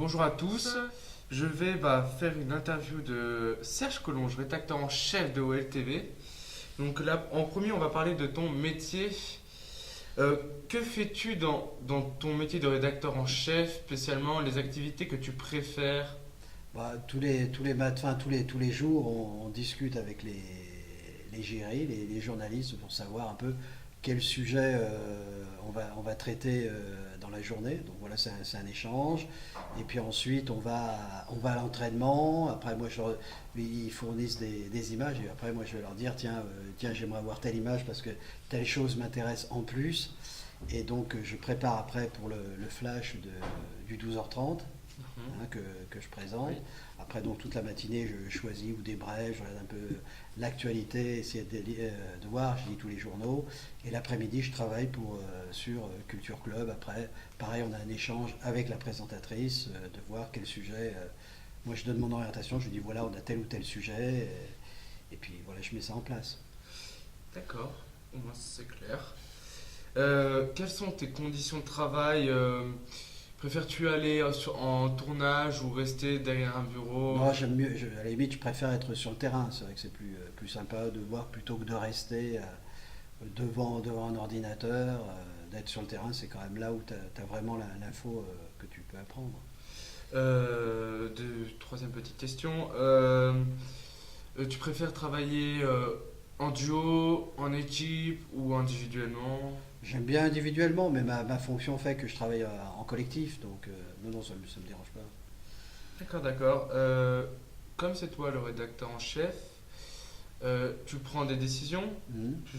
bonjour à tous. Je vais faire une interview de Serge Collonge, rédacteur en chef de OLTV. Donc là, en premier, on va parler de ton métier. Que fais-tu dans ton métier de rédacteur en chef, spécialement les activités que tu préfères? Tous les matins, tous les jours, on discute avec les GRI, les journalistes, pour savoir un peu quel sujet on va traiter dans la journée. Donc voilà, c'est un échange. Et puis ensuite, on va à l'entraînement. Après, ils fournissent des images. Et après, moi, je vais leur dire, tiens, j'aimerais voir telle image parce que telle chose m'intéresse en plus. Et donc, je prépare après pour le flash du 12h30 que je présente. Oui. Après, donc, toute la matinée, je choisis ou des brèves, je regarde un peu l'actualité, essayer de voir, je lis tous les journaux. Et l'après-midi, je travaille sur Culture Club. Après, pareil, on a un échange avec la présentatrice de voir quel sujet. Moi, je donne mon orientation, je lui dis voilà, on a tel ou tel sujet. Et puis voilà, je mets ça en place. D'accord, au moins c'est clair. Quelles sont tes conditions de travail? Préfères-tu aller en tournage ou rester derrière un bureau? Moi, j'aime mieux, à la limite, je préfère être sur le terrain. C'est vrai que c'est plus sympa de voir plutôt que de rester devant un ordinateur. D'être sur le terrain, c'est quand même là où tu as vraiment l'info que tu peux apprendre. Troisième petite question. Tu préfères travailler en duo, en équipe ou individuellement? J'aime bien individuellement, mais ma fonction fait que je travaille en collectif, donc non, ça me dérange pas. D'accord, d'accord. Comme c'est toi le rédacteur en chef, tu prends des décisions. Mhm. Tu-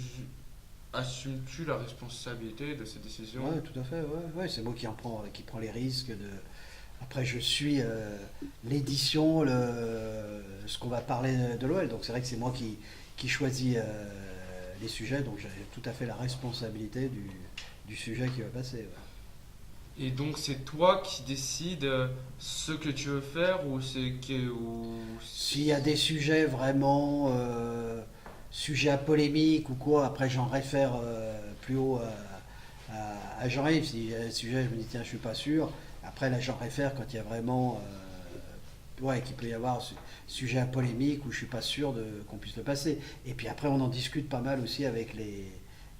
Assumes-tu la responsabilité de ces décisions? Ouais, tout à fait, ouais, ouais, c'est moi qui prend les risques Après, je suis l'édition, ce qu'on va parler de l'OL, donc c'est vrai que c'est moi qui choisis les sujets, donc j'ai tout à fait la responsabilité du sujet qui va passer. Ouais. Et donc c'est toi qui décides ce que tu veux faire ou c'est que ou S'il y a des sujets vraiment, sujets à polémique ou quoi, après j'en réfère plus haut à Jean-Yves. Si j'ai un sujet, je me dis tiens, je suis pas sûr. Après là, j'en réfère quand il y a vraiment, ouais, qu'il peut y avoir sujet à polémique où je suis pas sûr qu'on puisse le passer. Et puis après, on en discute pas mal aussi avec les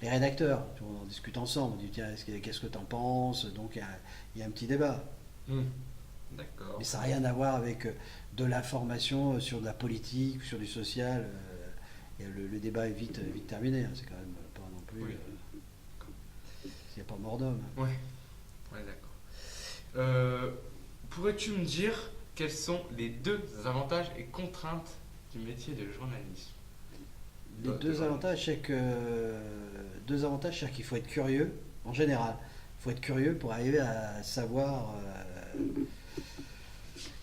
rédacteurs. On en discute ensemble. On dit tiens, qu'est-ce que t'en penses? Donc il y a un petit débat. Hmm, d'accord. Mais ça n'a rien à voir avec de l'information sur de la politique, sur du social. Et le débat est vite terminé. C'est quand même pas non plus. Oui. Il n'y a pas mort d'homme. Ouais, ouais, d'accord. Pourrais-tu me dire quels sont les deux avantages et contraintes du métier de journaliste? Les De deux journaliste. avantages, c'est qu'il faut être curieux, en général. Il faut être curieux pour arriver à savoir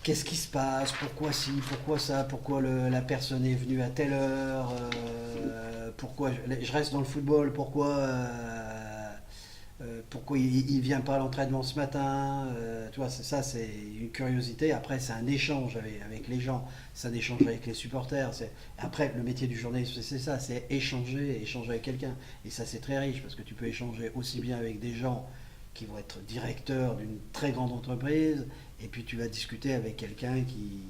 qu'est-ce qui se passe, pourquoi ci, pourquoi ça, pourquoi la personne est venue à telle heure, pourquoi je reste dans le football, pourquoi il vient pas à l'entraînement ce matin. Tu vois, ça, c'est une curiosité. Après, c'est un échange avec les gens, c'est un échange avec les supporters. Après, le métier du journaliste, c'est ça, c'est échanger avec quelqu'un. Et ça, c'est très riche parce que tu peux échanger aussi bien avec des gens qui vont être directeurs d'une très grande entreprise, et puis tu vas discuter avec quelqu'un qui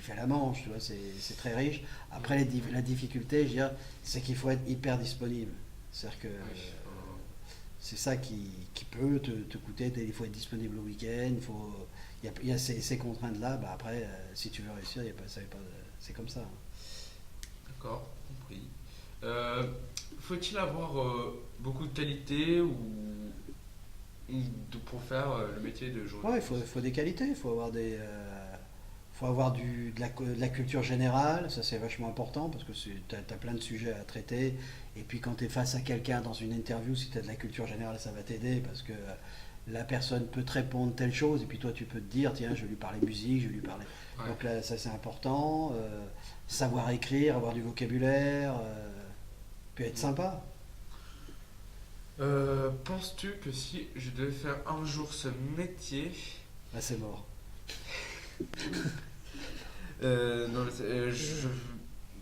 fait la manche. Tu vois, c'est très riche. Après, la difficulté, je dirais, c'est qu'il faut être hyper disponible. C'est-à-dire que Oui. c'est ça qui peut te coûter. Il faut être disponible le week-end. Il y a ces contraintes-là. Bah après, si tu veux réussir, il y a pas, ça y est pas, c'est comme ça. D'accord, compris. Euh, Faut-il avoir beaucoup de qualité pour faire le métier de Ouais, journaliste? faut des qualités. Il faut avoir de la culture générale. Ça, c'est vachement important parce que tu as plein de sujets à traiter. Et puis, quand tu es face à quelqu'un dans une interview, si tu as de la culture générale, ça va t'aider parce que la personne peut te répondre telle chose. Et puis, toi, tu peux te dire tiens, je vais lui parler musique, je vais lui parler. Ouais. Donc, là, ça, c'est important. Savoir écrire, avoir du vocabulaire. Puis être sympa. Penses-tu que si je devais faire un jour ce métier, Là, c'est mort. non,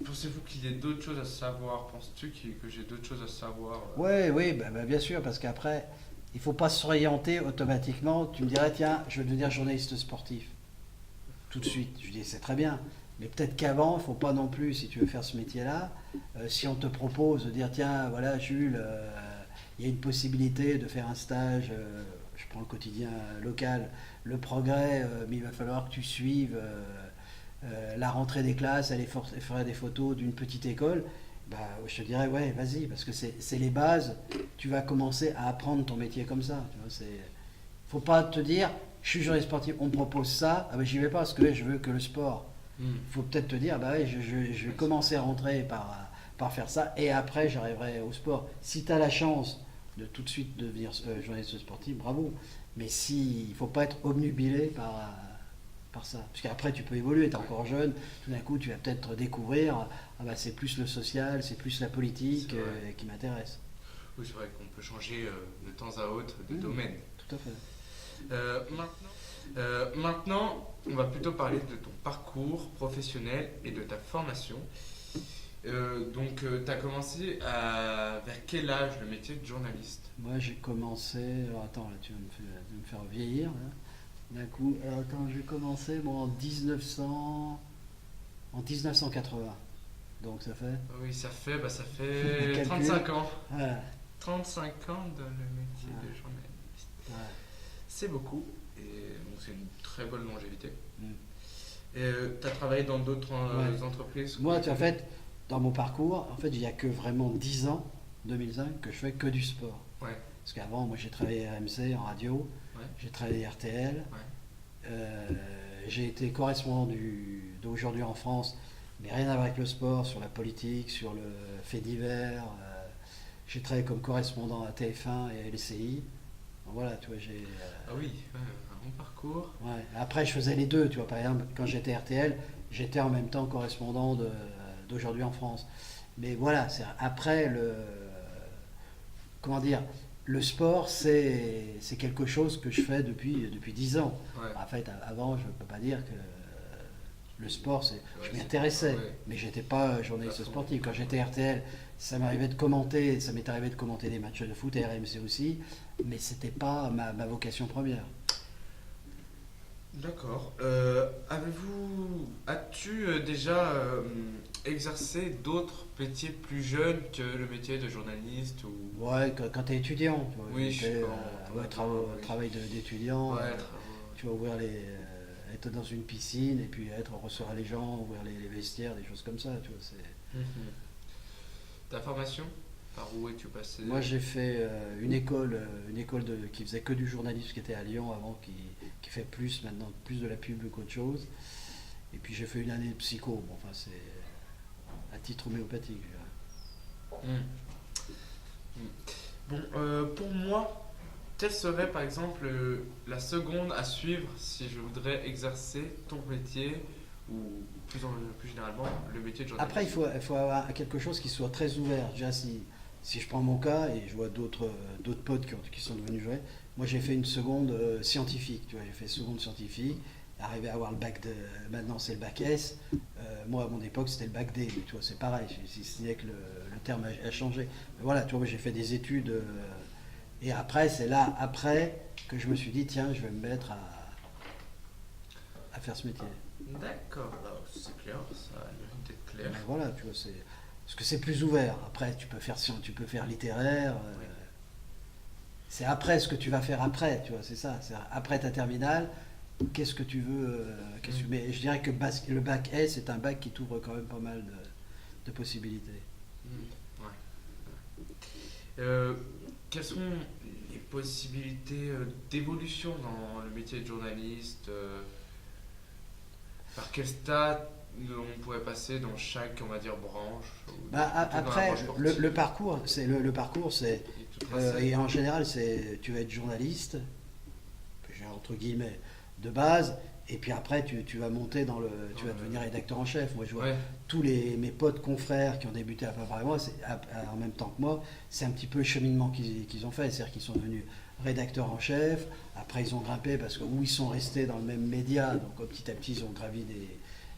pensez-vous qu'il y ait d'autres choses à savoir? Penses-tu que j'ai d'autres choses à savoir? Ouais, oui, bah, bien sûr, parce qu'après, il ne faut pas s'orienter automatiquement. Tu me dirais, tiens, je veux devenir journaliste sportif. Tout de suite. Je dis, c'est très bien. Mais peut-être qu'avant, il ne faut pas non plus, si tu veux faire ce métier-là, si on te propose de dire, tiens, voilà, Jules, il y a une possibilité de faire un stage, je prends le quotidien local, Le Progrès, mais il va falloir que tu suives la rentrée des classes, aller faire des photos d'une petite école. Bah, je te dirais, ouais, vas-y, parce que c'est les bases. Tu vas commencer à apprendre ton métier comme ça. Tu vois, faut pas te dire, je suis journaliste sportif, on me propose ça, ah ben j'y vais pas parce que je veux que le sport. Il faut peut-être te dire, bah ouais, je vais commencer à rentrer par faire ça et après j'arriverai au sport. Si tu as la chance de tout de suite devenir journaliste sportif, bravo. Mais si, il ne faut pas être obnubilé par ça. Parce qu'après tu peux évoluer, tu es encore jeune, tout d'un coup tu vas peut-être découvrir, ah bah c'est plus le social, c'est plus la politique qui m'intéresse. Oui, c'est vrai qu'on peut changer de temps à autre de domaine. Tout à fait. Maintenant, on va plutôt parler de ton parcours professionnel et de ta formation. Donc, tu as commencé vers quel âge le métier de journaliste? Moi, j'ai commencé. Alors, attends, là, tu vas me faire vieillir. Là. D'un coup, alors, attends, j'ai commencé en 1980. Donc, ça fait. Oui, ça fait 35 ans. Voilà. 35 ans dans le métier de journaliste. Ouais. C'est beaucoup. Et donc, c'est une très bonne longévité. Mm. Tu as travaillé dans d'autres entreprises? Moi, en fait, dans mon parcours, en fait, il n'y a que vraiment 10 ans, 2005, que je fais que du sport. Ouais. Parce qu'avant, moi, j'ai travaillé à RMC en radio, j'ai travaillé à RTL, j'ai été correspondant d'Aujourd'hui en France, mais rien à voir avec le sport, sur la politique, sur le fait divers. J'ai travaillé comme correspondant à TF1 et à LCI. Donc, voilà, tu vois, j'ai... Ah oui, un bon parcours. Ouais. Après, je faisais les deux, tu vois. Par exemple, quand j'étais RTL, j'étais en même temps correspondant d'Aujourd'hui en France. Mais voilà, après comment dire, le sport, c'est quelque chose que je fais depuis 10 ans. Ouais. En fait, avant, je ne peux pas dire que le sport, je m'y intéressais, mais je n'étais pas journaliste sportif. Quand j'étais RTL, ça m'est arrivé de commenter des matchs de foot, et RMC aussi, mais c'était pas ma vocation première. D'accord. As-tu déjà exercé d'autres métiers plus jeunes que le métier de journaliste ou... Ouais, quand tu es étudiant, tu vois, Oui, je sais travail d'étudiant, Ouais, tu vas ouvrir être dans une piscine et puis recevoir les gens, ouvrir les vestiaires, des choses comme ça, tu vois, Ta formation? Par où es-tu passé? Moi, j'ai fait une école qui faisait que du journalisme, qui était à Lyon avant, qui fait maintenant plus de la pub qu'autre chose. Et puis j'ai fait une année de psycho. Bon, enfin, c'est à titre homéopathique, je dirais. Bon, pour moi, quelle serait par exemple la seconde à suivre si je voudrais exercer ton métier ou plus généralement le métier de journaliste? Après, il faut avoir quelque chose qui soit très ouvert. Déjà, si je prends mon cas et je vois d'autres potes qui sont devenus joueurs, moi j'ai fait une seconde scientifique. Tu vois, j'ai fait seconde scientifique, arrivé à avoir le bac de. Maintenant c'est le bac S. Moi à mon époque c'était le bac D. Mais tu vois, c'est pareil. Si ce n'est que le terme a changé. Mais voilà, tu vois, moi, j'ai fait des études. Et après, c'est là, que je me suis dit, tiens, je vais me mettre à faire ce métier. D'accord, c'est clair, ça a l'air d'être clair. Ben voilà, tu vois, parce que c'est plus ouvert. Après, tu peux faire littéraire. C'est après ce que tu vas faire après, tu vois, c'est ça. C'est après ta terminale, qu'est-ce que tu veux mais je dirais que le bac S est un bac qui t'ouvre quand même pas mal de possibilités. Quelles sont les possibilités d'évolution dans le métier de journaliste? Par quel stade on pourrait passer dans chaque, on va dire, branche? Après, le parcours, c'est et en général, tu vas être journaliste, entre guillemets, de base. Et puis après, tu vas monter tu vas devenir rédacteur en chef. Moi, je vois tous mes potes confrères qui ont débuté à peu près moi, en même temps que moi, c'est un petit peu le cheminement qu'ils ont fait. C'est-à-dire qu'ils sont devenus rédacteurs en chef. Après, ils ont grimpé parce que ils sont restés dans le même média. Donc, petit à petit, ils ont gravi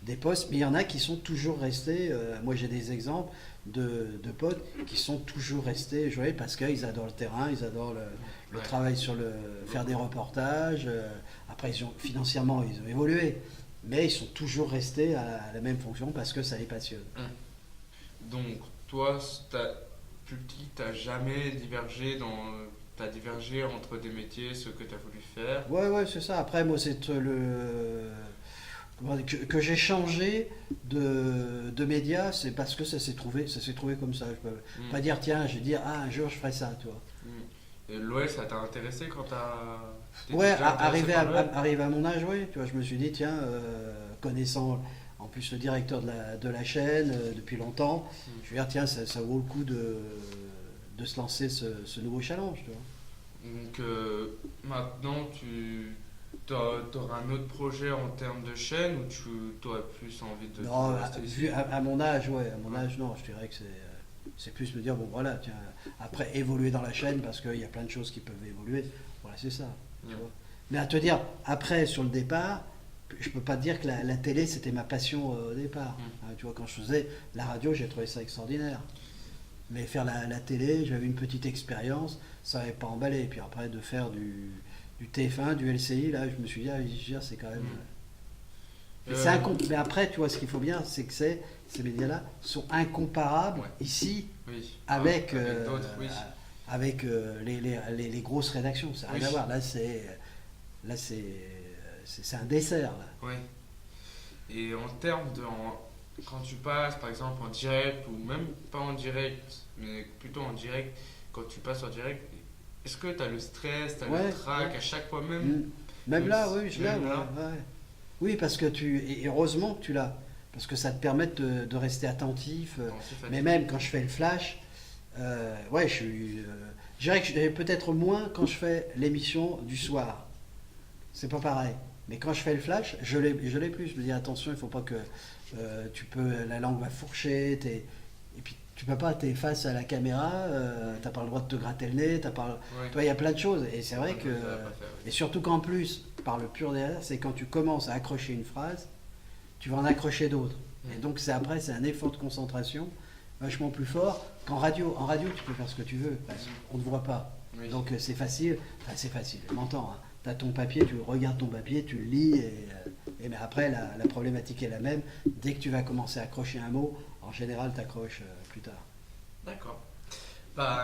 des postes, mais il y en a qui sont toujours restés. Moi, j'ai des exemples de potes qui sont toujours restés jouer parce qu'ils adorent le terrain, ils adorent le travail faire des reportages. Après, financièrement, ils ont évolué, mais ils sont toujours restés à la même fonction parce que ça les passionne. Donc, toi, plus petit, t'as jamais divergé t'as divergé entre des métiers, ce que tu as voulu faire. Ouais, c'est ça. Après, moi, c'est que j'ai changé de média, c'est parce que ça s'est trouvé comme ça. Je peux pas dire, tiens, je vais dire, un jour je ferai ça, toi. Et l'OL, ça t'a intéressé quand Ouais, arrivé à mon âge, oui. Tu vois, je me suis dit, tiens, connaissant en plus le directeur de la chaîne depuis longtemps, je vais dire, tiens, ça vaut le coup de se lancer ce nouveau challenge, tu vois. Donc maintenant, tu auras un autre projet en termes de chaîne ou tu aurais plus envie de Non, rester ici? à mon âge, ouais, à mon âge, non, je dirais que c'est plus me dire, bon voilà, tiens, après évoluer dans la chaîne parce qu'il y a plein de choses qui peuvent évoluer, voilà, c'est ça. Tu vois. Mais à te dire, après, sur le départ, je peux pas te dire que la télé c'était ma passion au départ. Tu vois, quand je faisais la radio, j'ai trouvé ça extraordinaire. Mais faire la télé, j'avais une petite expérience, ça n'avait pas emballé. Et puis après, de faire du TF1, du LCI, là, je me suis dit, c'est quand même. Mais après, tu vois, ce qu'il faut bien, c'est que ces médias-là sont incomparables ici avec d'autres, oui. avec les grosses rédactions. Ça n'a rien à voir. Là, c'est un dessert. Là. Oui. Et en termes quand tu passes, par exemple, en direct, ou même pas en direct, mais plutôt en direct, quand tu passes en direct, est-ce que tu as le stress, tu as le trac à chaque fois même? Même là, oui, je l'ai. Oui, parce que et heureusement que tu l'as, parce que ça te permet de rester attentif. Mais même quand je fais le flash, je dirais que peut-être moins quand je fais l'émission du soir. C'est pas pareil. Mais quand je fais le flash, je l'ai plus. Je me dis attention, il faut pas que la langue va fourcher. Et puis tu peux pas, t'es face à la caméra, t'as pas le droit de te gratter le nez, toi il y a plein de choses. Et c'est vrai que, et surtout qu'en plus, par le pur derrière, c'est quand tu commences à accrocher une phrase, tu vas en accrocher d'autres. Et donc c'est un effort de concentration vachement plus fort qu'en radio. En radio, tu peux faire ce que tu veux, parce qu'on ne te voit pas. Oui. Donc c'est facile, on m'entend. Hein. Tu as ton papier, tu regardes ton papier, tu le lis, mais après la problématique est la même. Dès que tu vas commencer à accrocher un mot, en général, tu accroches plus tard. D'accord.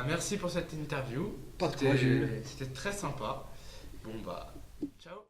Merci pour cette interview. Pas de quoi, Jules. C'était très sympa. Bon, ciao.